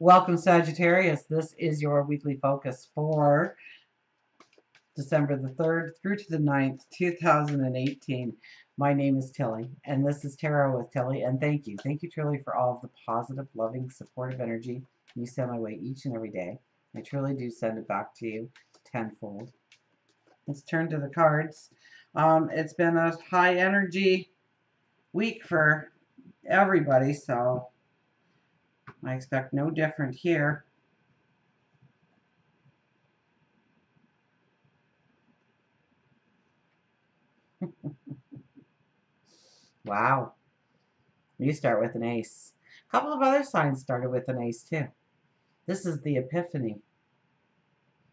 Welcome, Sagittarius. This is your weekly focus for December the 3rd through to the 9th, 2018. My name is Tilly, and this is Tarot with Tilly, and thank you. Thank you, truly, for all of the positive, loving, supportive energy you send my way each and every day. I truly do send it back to you tenfold. Let's turn to the cards. It's been a high energy week for everybody, so I expect no different here. Wow. You start with an ace. A couple of other signs started with an ace too. This is the epiphany.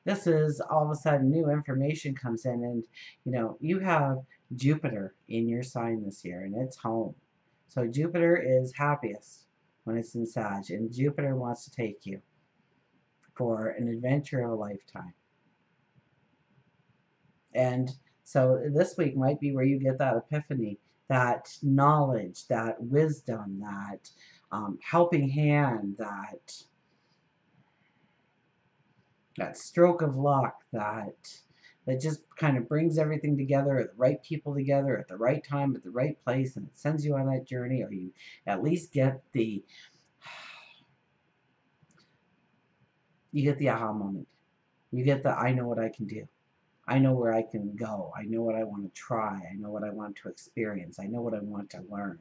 This is all of a sudden new information comes in, and you have Jupiter in your sign this year, and it's home. So Jupiter is happiest when it's in Sag, and Jupiter wants to take you for an adventure of a lifetime. And so this week might be where you get that epiphany, that knowledge, that wisdom, that helping hand, that stroke of luck, that just kind of brings everything together, the right people together at the right time, at the right place, and it sends you on that journey, or you at least get the aha moment. You get the I know what I can do. I know where I can go. I know what I want to try. I know what I want to experience. I know what I want to learn.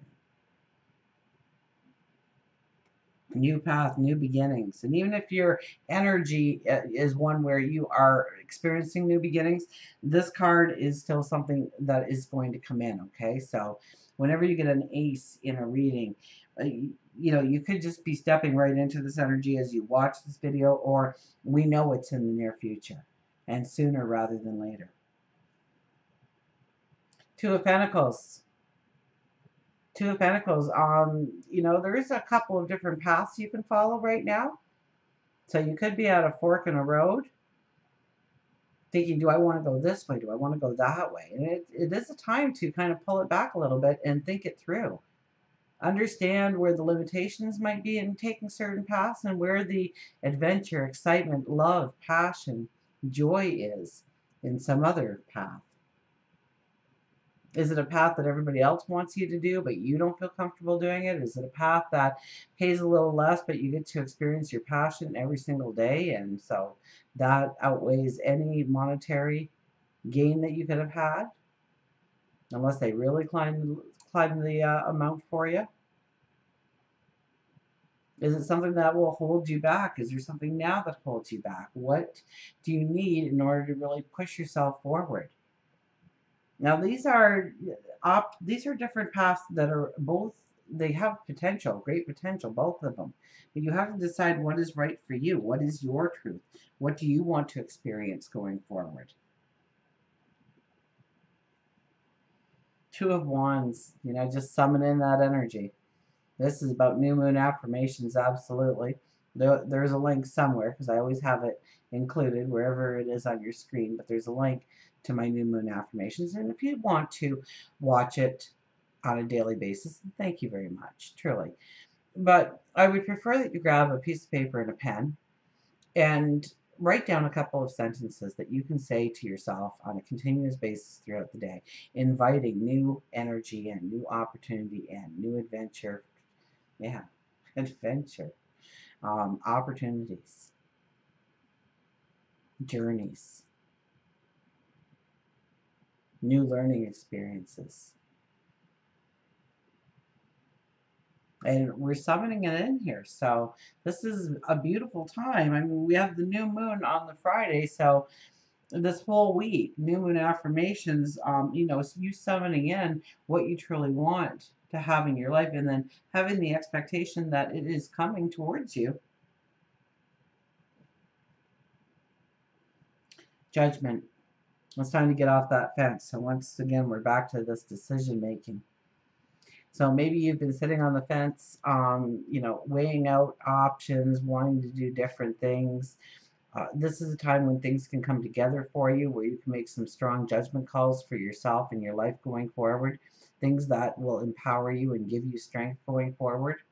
New path, new beginnings. And even if your energy is one where you are experiencing new beginnings, this card is still something that is going to come in, okay? So whenever you get an ace in a reading, you could just be stepping right into this energy as you watch this video, or we know it's in the near future, and sooner rather than later. Two of Pentacles. Two of Pentacles. There is a couple of different paths you can follow right now. So you could be at a fork in a road, thinking, do I want to go this way? Do I want to go that way? And it is a time to kind of pull it back a little bit and think it through. Understand where the limitations might be in taking certain paths, and where the adventure, excitement, love, passion, joy is in some other path. Is it a path that everybody else wants you to do, but you don't feel comfortable doing it? Is it a path that pays a little less, but you get to experience your passion every single day, and so that outweighs any monetary gain that you could have had, unless they really climb the amount for you? Is it something that will hold you back? Is there something now that holds you back? What do you need in order to really push yourself forward? Now these are different paths that are both, they have potential, great potential, both of them. But you have to decide what is right for you. What is your truth? What do you want to experience going forward? Two of Wands, just summon in that energy. This is about new moon affirmations, absolutely. There's a link somewhere, because I always have it included wherever it is on your screen, but there's a link to my new moon affirmations. And if you want to watch it on a daily basis, thank you very much, truly. But I would prefer that you grab a piece of paper and a pen and write down a couple of sentences that you can say to yourself on a continuous basis throughout the day, inviting new energy and new opportunity and new adventure. Yeah, adventure. Opportunities, journeys, new learning experiences. And we're summoning it in here. So this is a beautiful time. I mean, we have the new moon on the Friday, so this whole week, new moon affirmations, you summoning in what you truly want to have in your life, and then having the expectation that it is coming towards you. Judgment. It's time to get off that fence. So once again, we're back to this decision making. So maybe you've been sitting on the fence, weighing out options, wanting to do different things. This is a time when things can come together for you, where you can make some strong judgment calls for yourself and your life going forward. Things that will empower you and give you strength going forward.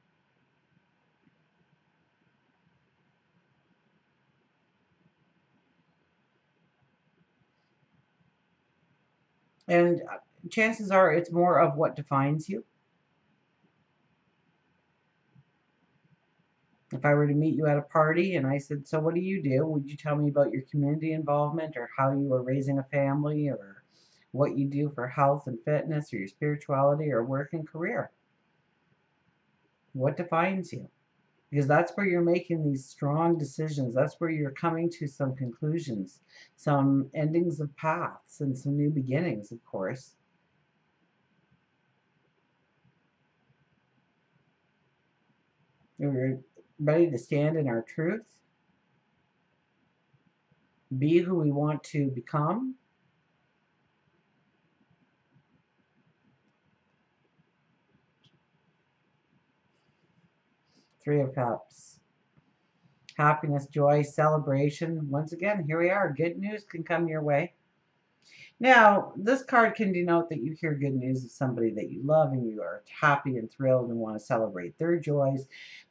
And chances are it's more of what defines you. If I were to meet you at a party and I said, "So what do you do?" Would you tell me about your community involvement or how you are raising a family or what you do for health and fitness or your spirituality or work and career? What defines you? Because that's where you're making these strong decisions. That's where you're coming to some conclusions, some endings of paths, and some new beginnings, of course. We're ready to stand in our truth, be who we want to become. Three of Cups. Happiness, joy, celebration. Once again, here we are. Good news can come your way. Now, this card can denote that you hear good news of somebody that you love and you are happy and thrilled and want to celebrate their joys.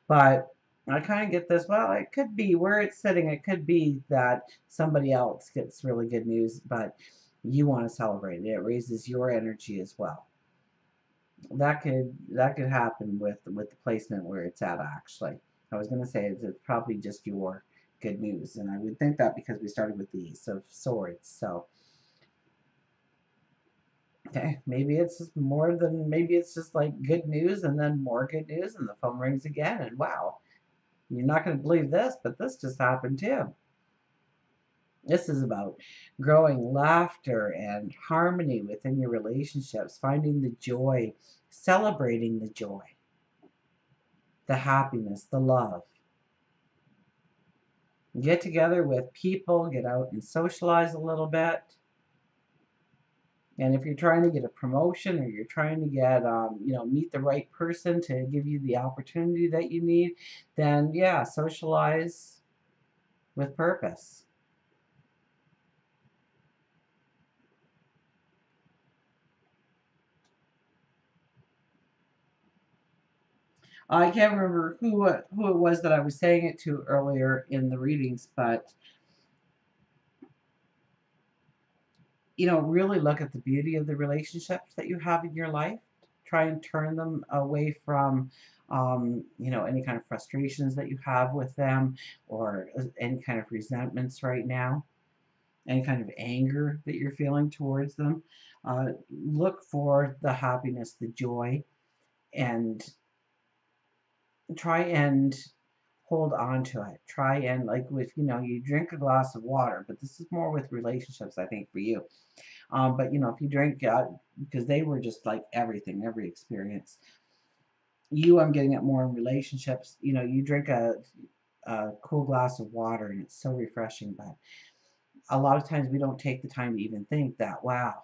But I kind of get this, well, it could be where it's sitting, it could be that somebody else gets really good news, but you want to celebrate it. It raises your energy as well. That could happen with the placement where it's at actually. I was gonna say it's probably just your good news, and I would think that because we started with the Ace of Swords. So okay, maybe it's just like good news and then more good news, and the phone rings again, and wow, you're not gonna believe this, but this just happened too. This is about growing laughter and harmony within your relationships, finding the joy, celebrating the joy, the happiness, the love. Get together with people, get out and socialize a little bit. And if you're trying to get a promotion or you're trying to get, meet the right person to give you the opportunity that you need, then yeah, socialize with purpose. I can't remember who it was that I was saying it to earlier in the readings, but really look at the beauty of the relationships that you have in your life. Try and turn them away from, any kind of frustrations that you have with them or any kind of resentments right now, any kind of anger that you're feeling towards them. Look for the happiness, the joy, and try and hold on to it. Try and, like, with, you drink a glass of water, but this is more with relationships, I think, for you. But if you drink, because they were just like everything, every experience. I'm getting it more in relationships. You drink a cool glass of water and it's so refreshing, but a lot of times we don't take the time to even think that, wow,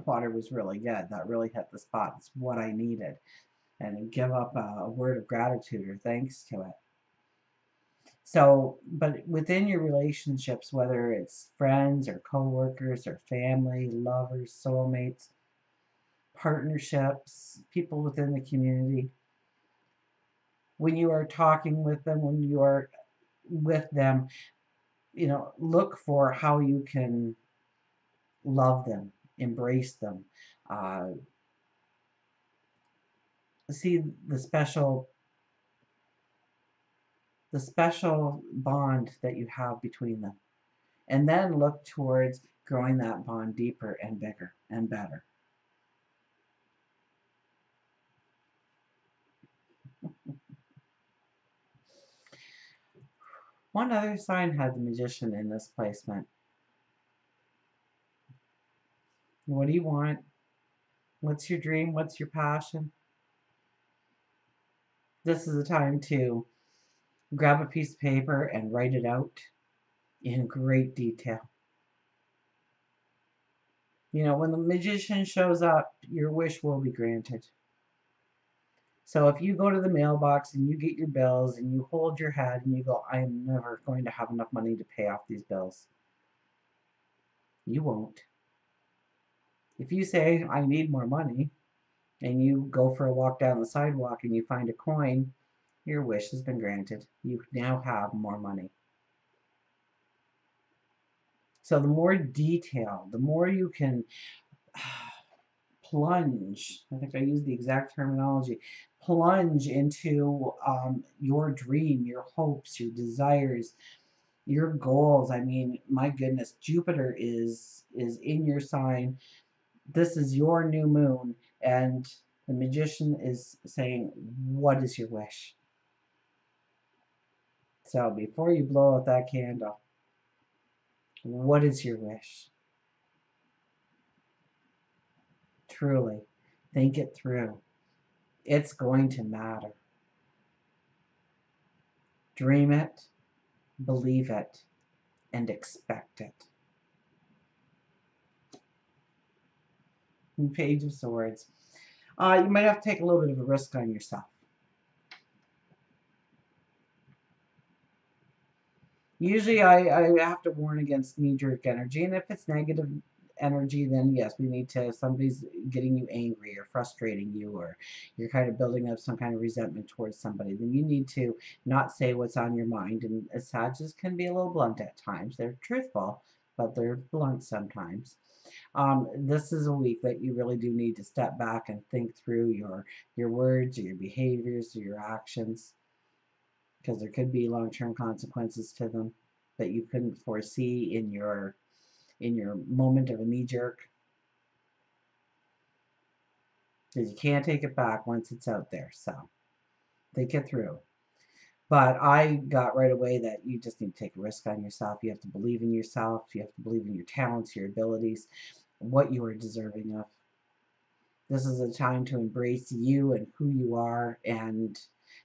water was really good. That really hit the spot. It's what I needed. And give up a word of gratitude or thanks to it. So, but within your relationships, whether it's friends or coworkers or family, lovers, soulmates, partnerships, people within the community, when you are talking with them, when you are with them, look for how you can love them, embrace them, uh, see the special bond that you have between them, and then look towards growing that bond deeper and bigger and better. One other sign had the Magician in this placement. What do you want? What's your dream? What's your passion? This is a time to grab a piece of paper and write it out in great detail. When the Magician shows up, your wish will be granted. So if you go to the mailbox and you get your bills and you hold your head and you go, I am never going to have enough money to pay off these bills, you won't. If you say, I need more money, and you go for a walk down the sidewalk and you find a coin, your wish has been granted. You now have more money. So the more detail, the more you can plunge. I think I used the exact terminology. Plunge into your dream, your hopes, your desires, your goals. I mean, my goodness, Jupiter is in your sign. This is your new moon, and the magician is saying, what is your wish? So before you blow out that candle, what is your wish? Truly, think it through. It's going to matter. Dream it, believe it, and expect it. And Page of Swords. You might have to take a little bit of a risk on yourself. Usually I have to warn against knee-jerk energy, and if it's negative energy, then yes, we need to, somebody's getting you angry or frustrating you, or you're kind of building up some kind of resentment towards somebody, then you need to not say what's on your mind. And Sagittarius can be a little blunt at times. They're truthful, but they're blunt sometimes. This is a week that you really do need to step back and think through your words, or your behaviors, or your actions, because there could be long-term consequences to them that you couldn't foresee in your moment of a knee-jerk, because you can't take it back once it's out there. So think it through. But I got right away that you just need to take a risk on yourself. You have to believe in yourself. You have to believe in your talents, your abilities, what you are deserving of. This is a time to embrace you and who you are, and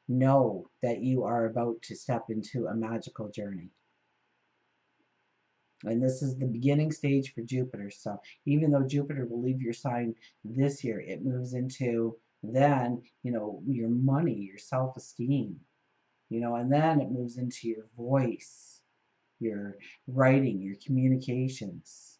know that you are about to step into a magical journey. And this is the beginning stage for Jupiter. So even though Jupiter will leave your sign this year, it moves into then, your money, your self-esteem, and then it moves into your voice, your writing, your communications.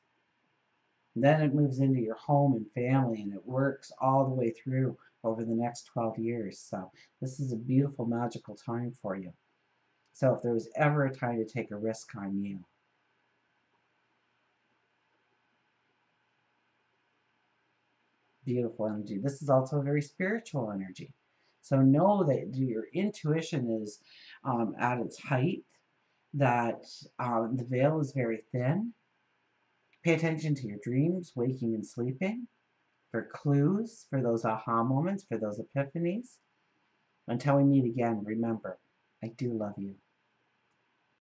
Then it moves into your home and family, and it works all the way through over the next 12 years. So this is a beautiful, magical time for you. So if there was ever a time to take a risk on you, beautiful energy. This is also a very spiritual energy. So know that your intuition is at its height, that the veil is very thin. Pay attention to your dreams, waking and sleeping, for clues, for those aha moments, for those epiphanies. Until we meet again, remember, I do love you.